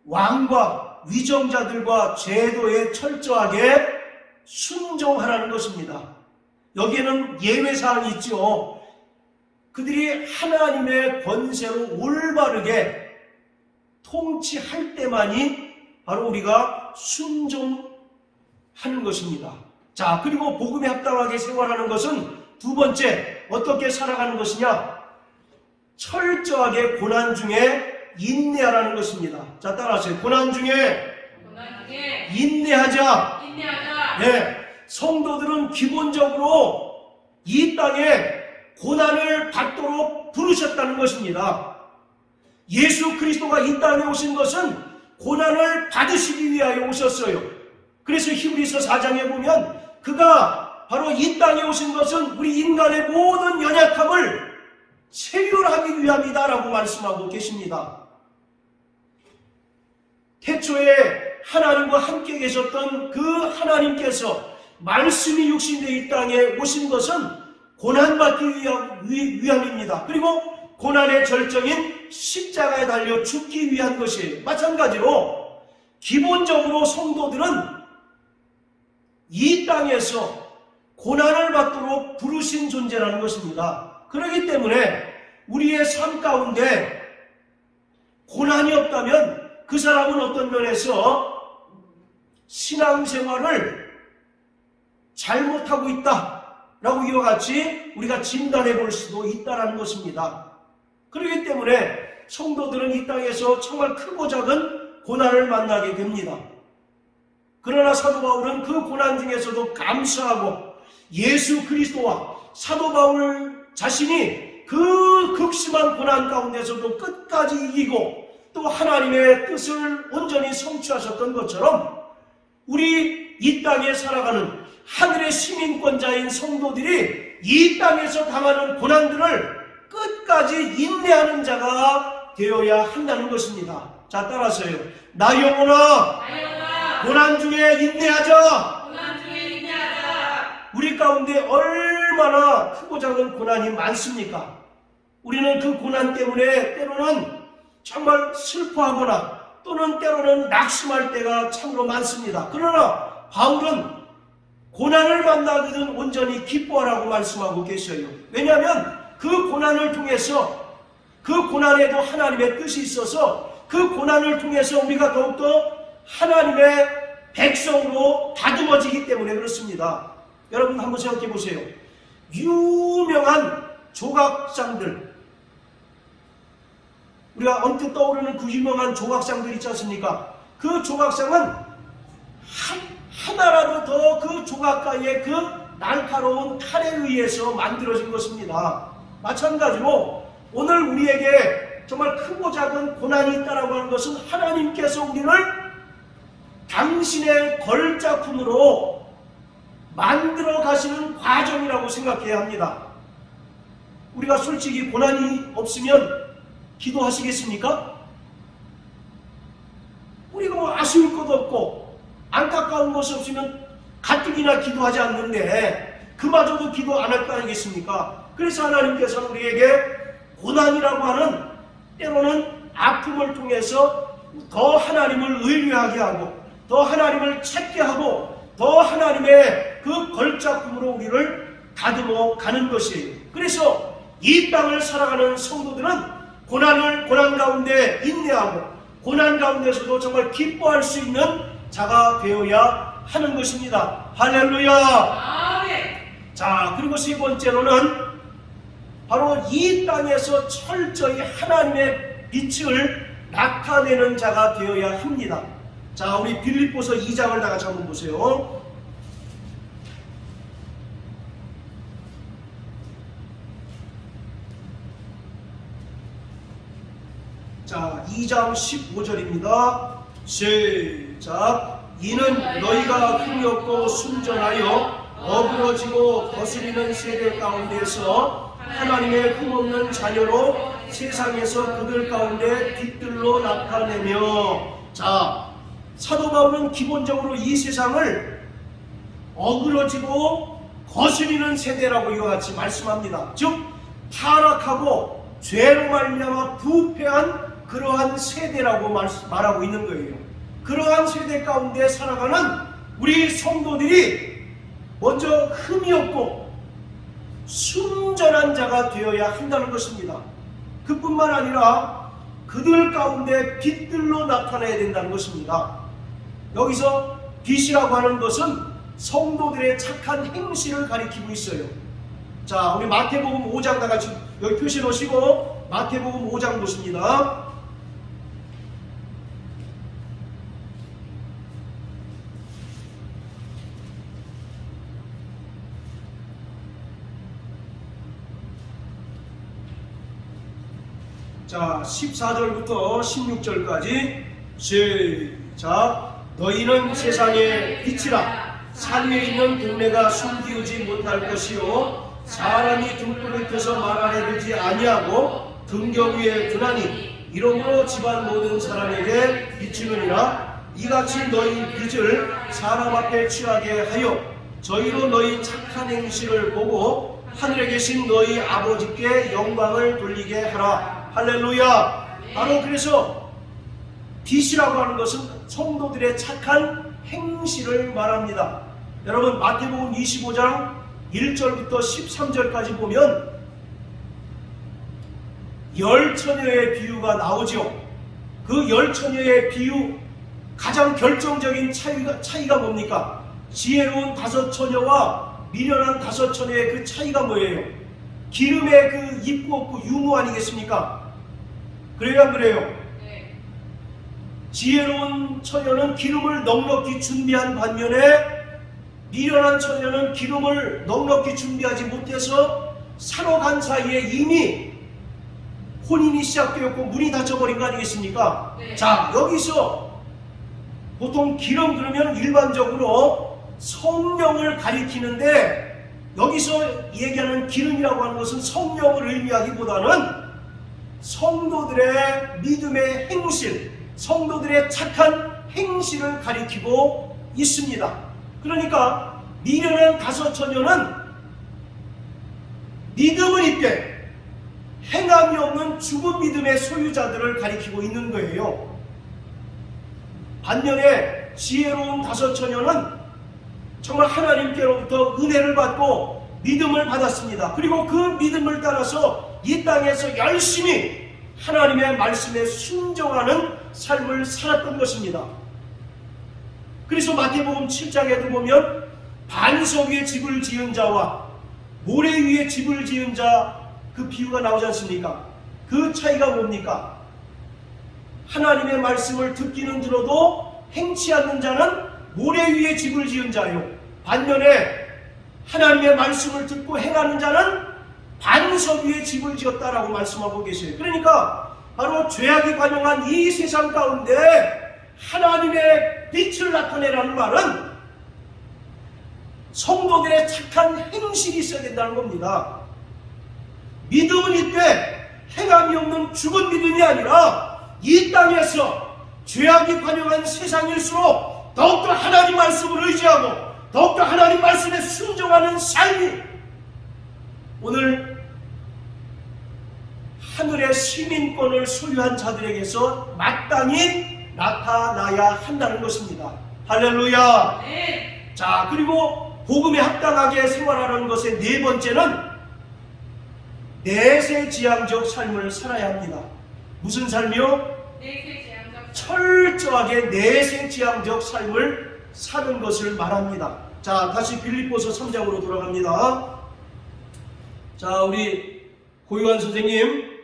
[SPEAKER 1] 왕과 위정자들과 제도에 철저하게 순종하라는 것입니다. 여기에는 예외사항이 있죠. 그들이 하나님의 권세로 올바르게 통치할 때만이 바로 우리가 순종하는 것입니다. 자, 그리고 복음에 합당하게 생활하는 것은 두 번째, 어떻게 살아가는 것이냐? 철저하게 고난 중에 인내하라는 것입니다. 자, 따라하세요. 고난 중에 인내하자. 네, 성도들은 기본적으로 이 땅에 고난을 받도록 부르셨다는 것입니다. 예수 그리스도가 이 땅에 오신 것은 고난을 받으시기 위하여 오셨어요. 그래서 히브리서 4장에 보면 그가 바로 이 땅에 오신 것은 우리 인간의 모든 연약함을 체휼하기 위함이다 라고 말씀하고 계십니다. 태초에 하나님과 함께 계셨던 그 하나님께서 말씀이 육신된 이 땅에 오신 것은 고난받기 위함입니다. 그리고 고난의 절정인 십자가에 달려 죽기 위한 것이에요. 마찬가지로 기본적으로 성도들은 이 땅에서 고난을 받도록 부르신 존재라는 것입니다. 그렇기 때문에 우리의 삶 가운데 고난이 없다면 그 사람은 어떤 면에서 신앙생활을 잘못하고 있다라고 이와 같이 우리가 진단해 볼 수도 있다는 것입니다. 그렇기 때문에 성도들은 이 땅에서 정말 크고 작은 고난을 만나게 됩니다. 그러나 사도 바울은 그 고난 중에서도 감사하고 예수 그리스도와 사도 바울 자신이 그 극심한 고난 가운데서도 끝까지 이기고 또 하나님의 뜻을 온전히 성취하셨던 것처럼 우리 이 땅에 살아가는 하늘의 시민권자인 성도들이 이 땅에서 당하는 고난들을 끝까지 인내하는 자가 되어야 한다는 것입니다. 자, 따라서요. 나 영혼아, 고난 중에 인내하자. 우리 가운데 얼마나 크고 작은 고난이 많습니까? 우리는 그 고난 때문에 때로는 정말 슬퍼하거나 또는 때로는 낙심할 때가 참으로 많습니다. 그러나 바울은 고난을 만나거든 온전히 기뻐하라고 말씀하고 계셔요. 왜냐하면 그 고난을 통해서, 그 고난에도 하나님의 뜻이 있어서 그 고난을 통해서 우리가 더욱더 하나님의 백성으로 다듬어지기 때문에 그렇습니다. 여러분 한번 생각해 보세요. 유명한 조각상들, 우리가 언뜻 떠오르는 그 유명한 조각상들 있지 않습니까? 그 조각상은 하나라도 더 그 조각가의 그 날카로운 칼에 의해서 만들어진 것입니다. 마찬가지로 오늘 우리에게 정말 크고 작은 고난이 있다라고 하는 것은 하나님께서 우리를 당신의 걸작품으로 만들어 가시는 과정이라고 생각해야 합니다. 우리가 솔직히 고난이 없으면 기도하시겠습니까? 우리가 뭐 아쉬울 것도 없고 안타까운 것이 없으면 가뜩이나 기도하지 않는데 그마저도 기도 안 할 거 아니겠습니까? 그래서 하나님께서는 우리에게 고난이라고 하는 때로는 아픔을 통해서 더 하나님을 의뢰하게 하고 더 하나님을 찾게 하고 더 하나님의 그 걸작품으로 우리를 다듬어 가는 것이에요. 그래서 이 땅을 살아가는 성도들은 고난 가운데 인내하고 고난 가운데서도 정말 기뻐할 수 있는 자가 되어야 하는 것입니다. 할렐루야.
[SPEAKER 2] 아멘.
[SPEAKER 1] 자, 그리고 세 번째로는 바로 이 땅에서 철저히 하나님의 빛을 나타내는 자가 되어야 합니다. 자, 우리 빌립보서 2장을 다 같이 한번 보세요. 자, 2장 15절입니다. 시작. 이는 너희가 흠이 없고 순전하여 어그러지고 거스리는 세대 가운데서 하나님의 흠없는 자녀로 세상에서 그들 가운데 빛들로 나타내며. 자, 사도 바울은 기본적으로 이 세상을 어그러지고 거스리는 세대라고 이와 같이 말씀합니다. 즉 타락하고 죄로 말미암아 부패한 그러한 세대라고 말하고 있는 거예요. 그러한 세대 가운데 살아가는 우리 성도들이 먼저 흠이 없고 순전한 자가 되어야 한다는 것입니다. 그뿐만 아니라 그들 가운데 빛들로 나타나야 된다는 것입니다. 여기서 빛이라고 하는 것은 성도들의 착한 행실을 가리키고 있어요. 자, 우리 마태복음 5장 다 같이 여기 표시해 놓으시고 마태복음 5장 보십니다. 자, 14절부터 16절까지 시작. 너희는 세상의 빛이라. 산 위에 있는 동네가 숨기우지 못할 것이요 사람이 등불을 켜서 말 안에 두지 아니하고 등경 위에 두나니 이러므로 집안 모든 사람에게 비추느니라. 이같이 너희 빛을 사람 앞에 취하게 하여 저희로 너희 착한 행실을 보고 하늘에 계신 너희 아버지께 영광을 돌리게 하라. 할렐루야. 바로 그래서 빛이라고 하는 것은 성도들의 착한 행실을 말합니다. 여러분 마태복음 25장 1절부터 13절까지 보면 열 처녀의 비유가 나오죠. 그 열 처녀의 비유 가장 결정적인 차이가 뭡니까? 지혜로운 5 처녀와 미련한 5 처녀의 그 차이가 뭐예요? 기름의 그 있고 없고 유무 아니겠습니까? 그래요, 안 그래요? 네. 지혜로운 처녀는 기름을 넉넉히 준비한 반면에 미련한 처녀는 기름을 넉넉히 준비하지 못해서 사러 간 사이에 이미 혼인이 시작되었고 문이 닫혀버린 거 아니겠습니까? 네. 자, 여기서 보통 기름 그러면 일반적으로 성령을 가리키는데 여기서 얘기하는 기름이라고 하는 것은 성령을 의미하기보다는 성도들의 믿음의 행실, 성도들의 착한 행실을 가리키고 있습니다. 그러니까 미련한 다섯 처녀는 믿음을 입되 행함이 없는 죽은 믿음의 소유자들을 가리키고 있는 거예요. 반면에 지혜로운 다섯 처녀는 정말 하나님께로부터 은혜를 받고 믿음을 받았습니다. 그리고 그 믿음을 따라서 이 땅에서 열심히 하나님의 말씀에 순종하는 삶을 살았던 것입니다. 그래서 마태복음 7장에도 보면 반석 위에 집을 지은 자와 모래 위에 집을 지은 자 그 비유가 나오지 않습니까? 그 차이가 뭡니까? 하나님의 말씀을 듣기는 들어도 행치 않는 자는 모래 위에 집을 지은 자요. 반면에 하나님의 말씀을 듣고 행하는 자는 반석 위에 집을 지었다라고 말씀하고 계세요. 그러니까 바로 죄악이 관영한 이 세상 가운데 하나님의 빛을 나타내라는 말은 성도들의 착한 행실이 있어야 된다는 겁니다. 믿음은 이때 행함이 없는 죽은 믿음이 아니라 이 땅에서 죄악이 관영한 세상일수록 더욱더 하나님 말씀을 의지하고 더욱더 하나님 말씀에 순종하는 삶이 오늘 하늘의 시민권을 소유한 자들에게서 마땅히 나타나야 한다는 것입니다. 할렐루야.
[SPEAKER 2] 네.
[SPEAKER 1] 자, 그리고 복음에 합당하게 생활하는 것의 네 번째는 내세지향적 삶을 살아야 합니다. 무슨 삶이요?
[SPEAKER 2] 내세지향적
[SPEAKER 1] 철저하게 내세지향적 삶을 사는 것을 말합니다. 자, 다시 빌립보서 3장으로 돌아갑니다. 자, 우리 고요한 선생님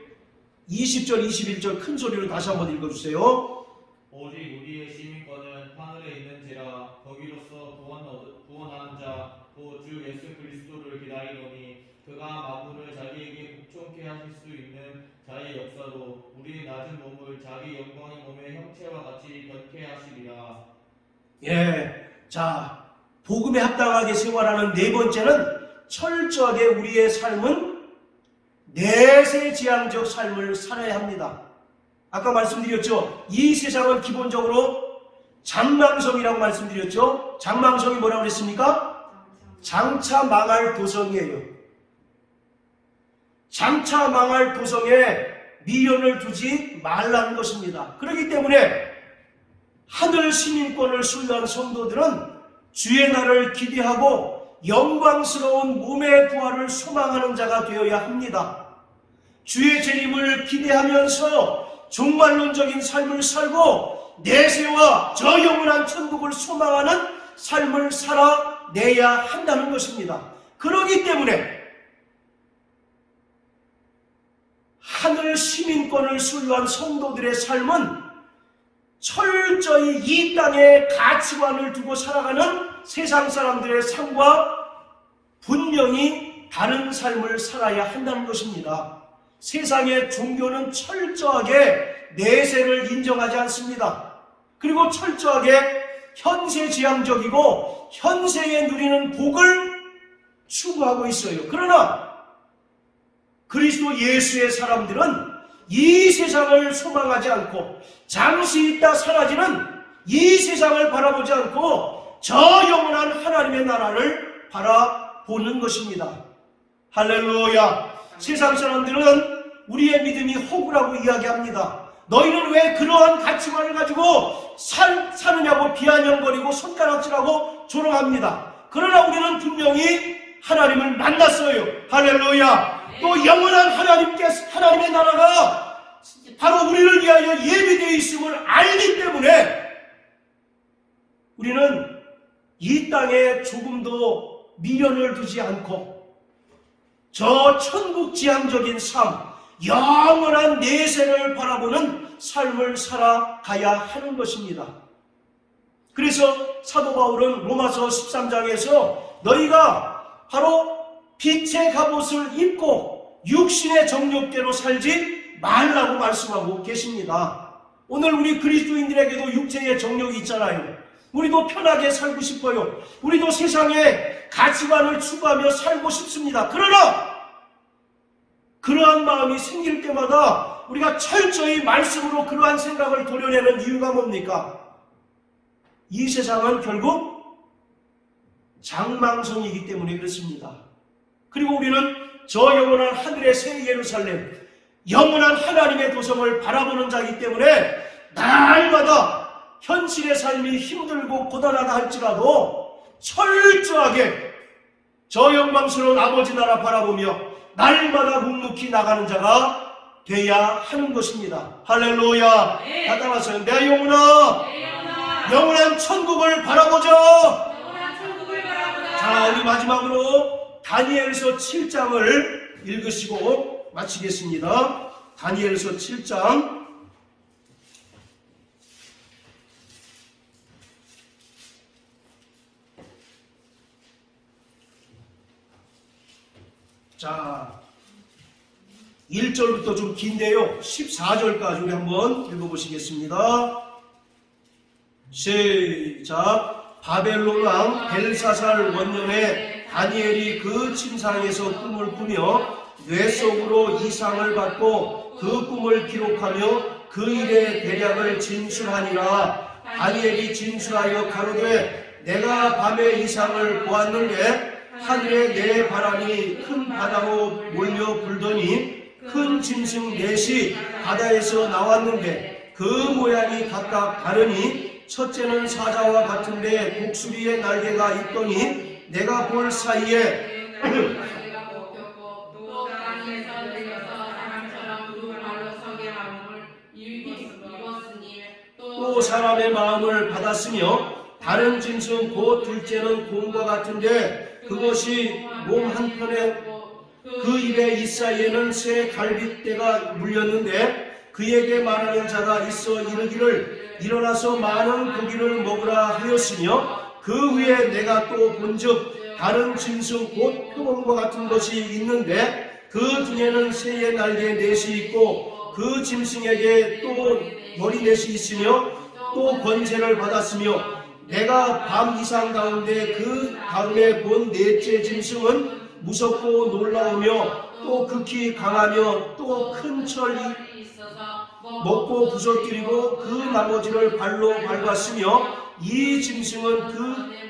[SPEAKER 1] 20절 21절 큰 소리로 다시 한번 읽어주세요.
[SPEAKER 3] 오직 우리의 시민권은 하늘에 있는지라 거기로서 구원하는 자 곧 주 예수 그리스도를 기다리노니 그가 만물을 자기에게 복종케 하실 수 있는 자의 역사로 우리의 낮은 몸을 자기 영광의 몸의 형체와 같이 변케 하시리라.
[SPEAKER 1] 예, 자, 복음에 합당하게 생활하는 네 번째는 철저하게 우리의 삶은 내세지향적 삶을 살아야 합니다. 아까 말씀드렸죠. 이 세상은 기본적으로 장망성이라고 말씀드렸죠. 장망성이 뭐라고 그랬습니까? 장차 망할 도성이에요. 장차 망할 도성에 미련을 두지 말라는 것입니다. 그렇기 때문에 하늘 시민권을 소유한 성도들은 주의 날을 기대하고 영광스러운 몸의 부활을 소망하는 자가 되어야 합니다. 주의 재림을 기대하면서 종말론적인 삶을 살고 내세와 저 영원한 천국을 소망하는 삶을 살아내야 한다는 것입니다. 그렇기 때문에 하늘 시민권을 소유한 성도들의 삶은 철저히 이 땅의 가치관을 두고 살아가는 세상 사람들의 삶과 분명히 다른 삶을 살아야 한다는 것입니다. 세상의 종교는 철저하게 내세를 인정하지 않습니다. 그리고 철저하게 현세지향적이고 현세에 누리는 복을 추구하고 있어요. 그러나 그리스도 예수의 사람들은 이 세상을 소망하지 않고 잠시 있다 사라지는 이 세상을 바라보지 않고 저 영원한 하나님의 나라를 바라보는 것입니다. 할렐루야. 세상 사람들은 우리의 믿음이 허구라고 이야기합니다. 너희는 왜 그러한 가치관을 가지고 사느냐고 비아냥거리고 손가락질하고 조롱합니다. 그러나 우리는 분명히 하나님을 만났어요. 할렐루야. 또 영원한 하나님의 나라가 바로 우리를 위하여 예비되어 있음을 알기 때문에 우리는 이 땅에 조금도 미련을 두지 않고 저 천국지향적인 삶, 영원한 내세를 바라보는 삶을 살아가야 하는 것입니다. 그래서 사도 바울은 로마서 13장에서 너희가 바로 빛의 갑옷을 입고 육신의 정욕대로 살지 말라고 말씀하고 계십니다. 오늘 우리 그리스도인들에게도 육체의 정욕이 있잖아요. 우리도 편하게 살고 싶어요. 우리도 세상의 가치관을 추구하며 살고 싶습니다. 그러나 그러한 마음이 생길 때마다 우리가 철저히 말씀으로 그러한 생각을 도려내는 이유가 뭡니까? 이 세상은 결국 장망성이기 때문에 그렇습니다. 그리고 우리는 저 영원한 하늘의 새 예루살렘, 영원한 하나님의 도성을 바라보는 자이기 때문에 날마다 현실의 삶이 힘들고 고단하다 할지라도 철저하게 저 영광스러운 아버지 나라 바라보며 날마다 묵묵히 나가는 자가 돼야 하는 것입니다. 할렐루야.
[SPEAKER 2] 네.
[SPEAKER 1] 다 따라서 내 영원한 천국을 바라보자.
[SPEAKER 2] 영원한 천국을 바라보자.
[SPEAKER 1] 자, 우리 마지막으로 다니엘서 7장을 읽으시고 마치겠습니다. 다니엘서 7장. 자, 1절부터 좀 긴데요. 14절까지 우리 한번 읽어보시겠습니다. 시작. 바벨론 왕 벨사살 원년에 다니엘이 그 침상에서 꿈을 꾸며 뇌 속으로 이상을 받고 그 꿈을 기록하며 그 일의 대략을 진술하니라. 다니엘이 진술하여 가로되 내가 밤에 이상을 보았는데 하늘에 네 바람이 큰 바다로 몰려 불더니 큰 짐승 넷이 바다에서 나왔는데 그 모양이 각각 다르니 첫째는 사자와 같은데 독수리의 날개가 있더니 내가 볼 사이에
[SPEAKER 2] 또 땅에서 내려서 사람처럼 두루말로 서게 하음을 입었으니
[SPEAKER 1] 또 사람의 마음을 받았으며 다른 짐승 곧 둘째는 곰과 같은데 그것이 몸 한편에 그 입에 이 사이에는 새 갈빗대가 물렸는데 그에게 말하는 자가 있어 이르기를 일어나서 많은 고기를 먹으라 하였으며 그 위에 내가 또 본즉 다른 짐승 곧 표범과 같은 것이 있는데 그 등에는 새의 날개 넷이 있고 그 짐승에게 또 머리 넷이 있으며 또 권세를 받았으며 내가 밤 이상 가운데 그 다음에 본 넷째 짐승은 무섭고 놀라우며 또 극히 강하며 또 큰 철이 먹고 부서뜨리고 그 나머지를 발로 밟았으며 이 짐승은 그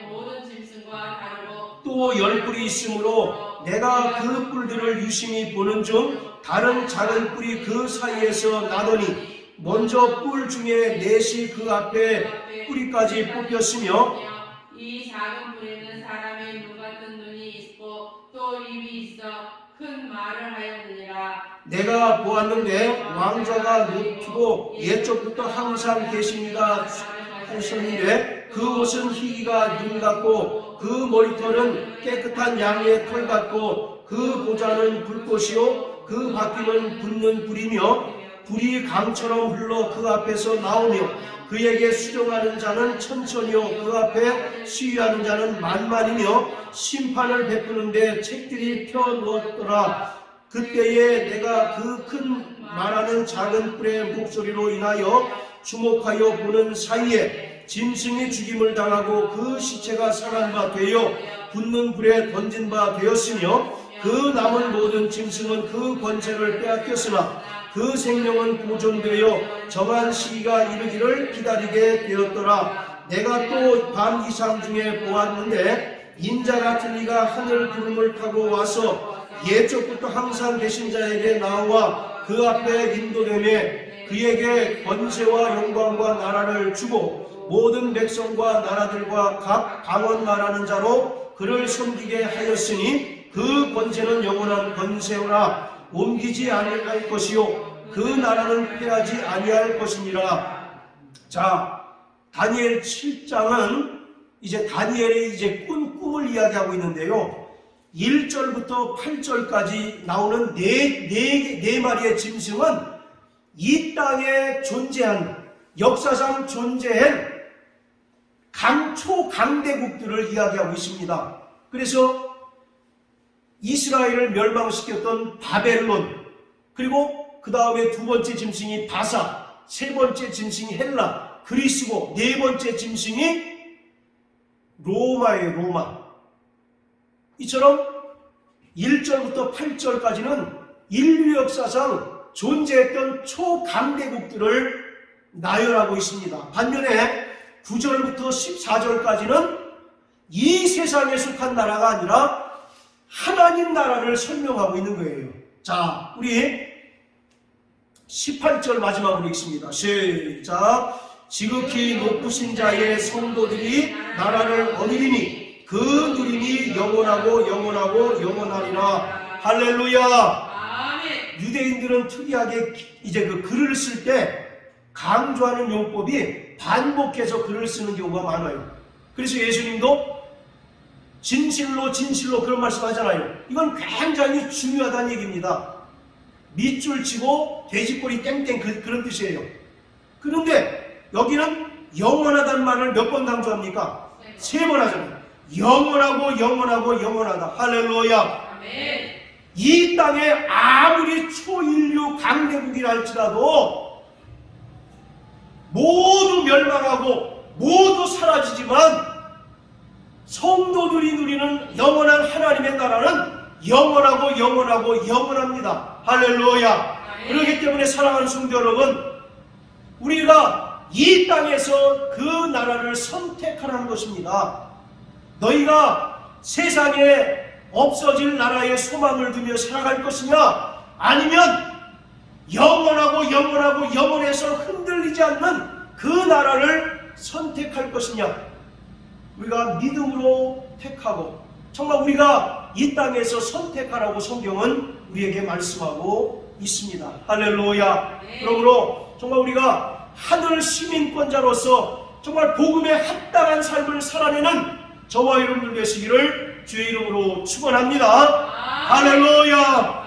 [SPEAKER 1] 또 열 뿔이 있으므로 내가 그 뿔들을 유심히 보는 중 다른 작은 뿔이 그 사이에서 나더니 먼저 뿔 중에 넷이 그 앞에 뿌리까지 뽑혔으며
[SPEAKER 2] 이 작은 뿔에는 사람의 눈 같은 눈이 있고 또 입이 있어 큰 말을 하였느니라.
[SPEAKER 1] 내가 보았는데 왕좌가 높이고 옛적부터 항상 계십니다 하셨는데 그 옷은 희기가 눈 같고 그 머리털은 깨끗한 양의 털 같고 그 보좌는 불꽃이요 그 바퀴는 붙는 불이며 불이 강처럼 흘러 그 앞에서 나오며 그에게 수종하는 자는 천천히요 그 앞에 시위하는 자는 만만이며 심판을 베푸는데 책들이 펴놓았더라. 그때에 내가 그 큰 말하는 작은 뿔의 목소리로 인하여 주목하여 보는 사이에 짐승이 죽임을 당하고 그 시체가 상한 바 되어 붙는 불에 던진 바 되었으며 그 남은 모든 짐승은 그 권세를 빼앗겼으나 그 생명은 보존되어 정한 시기가 이르기를 기다리게 되었더라. 내가 또 밤 이상 중에 보았는데 인자 같은 이가 하늘 구름을 타고 와서 옛적부터 항상 계신 자에게 나와 그 앞에 인도되매 그에게 권세와 영광과 나라를 주고 모든 백성과 나라들과 각 방언 말하는 자로 그를 섬기게 하였으니 그 권세는 영원한 권세오라. 옮기지 아니할 것이요 그 나라는 패하지 아니할 것이니라. 자, 다니엘 7장은 이제 다니엘이 이제 꾼 꿈을 이야기하고 있는데요. 1절부터 8절까지 나오는 네 마리의 짐승은 이 땅에 존재한 역사상 존재한 초강대국들을 이야기하고 있습니다. 그래서 이스라엘을 멸망시켰던 바벨론, 그리고 그 다음에 두 번째 짐승이 바사, 세 번째 짐승이 헬라, 그리스고, 네 번째 짐승이 로마예요. 로마. 이처럼 1절부터 8절까지는 인류 역사상 존재했던 초강대국들을 나열하고 있습니다. 반면에 9절부터 14절까지는 이 세상에 속한 나라가 아니라 하나님 나라를 설명하고 있는 거예요. 자, 우리 18절 마지막으로 읽습니다. 시작. 지극히 높으신 자의 성도들이 나라를 얻으리니 그 누림이 영원하고 영원하고 영원하리라. 할렐루야.
[SPEAKER 2] 아멘.
[SPEAKER 1] 유대인들은 특이하게 이제 그 글을 쓸 때 강조하는 용법이 반복해서 글을 쓰는 경우가 많아요. 그래서 예수님도 진실로 진실로 그런 말씀하잖아요. 이건 굉장히 중요하다는 얘기입니다. 밑줄 치고 돼지꼬리 땡땡 그런 뜻이에요. 그런데 여기는 영원하다는 말을 몇 번 강조합니까? 3번 하잖아요. 영원하고 영원하고 영원하다. 할렐루야.
[SPEAKER 2] 아멘.
[SPEAKER 1] 이 땅에 아무리 초인류 강대국이라 할지라도 모두 멸망하고 모두 사라지지만 성도들이 누리는 영원한 하나님의 나라는 영원하고 영원하고 영원합니다. 할렐루야. 그렇기 때문에 사랑하는 성도 여러분, 우리가 이 땅에서 그 나라를 선택하라는 것입니다. 너희가 세상에 없어질 나라에 소망을 두며 살아갈 것이냐, 아니면 영원하고 영원하고 영원해서 흔들리지 않는 그 나라를 선택할 것이냐. 우리가 믿음으로 택하고 정말 우리가 이 땅에서 선택하라고 성경은 우리에게 말씀하고 있습니다. 할렐루야. 그러므로 정말 우리가 하늘 시민권자로서 정말 복음에 합당한 삶을 살아내는 저와 여러분들 되시기를 주의 이름으로 축원합니다. 할렐루야.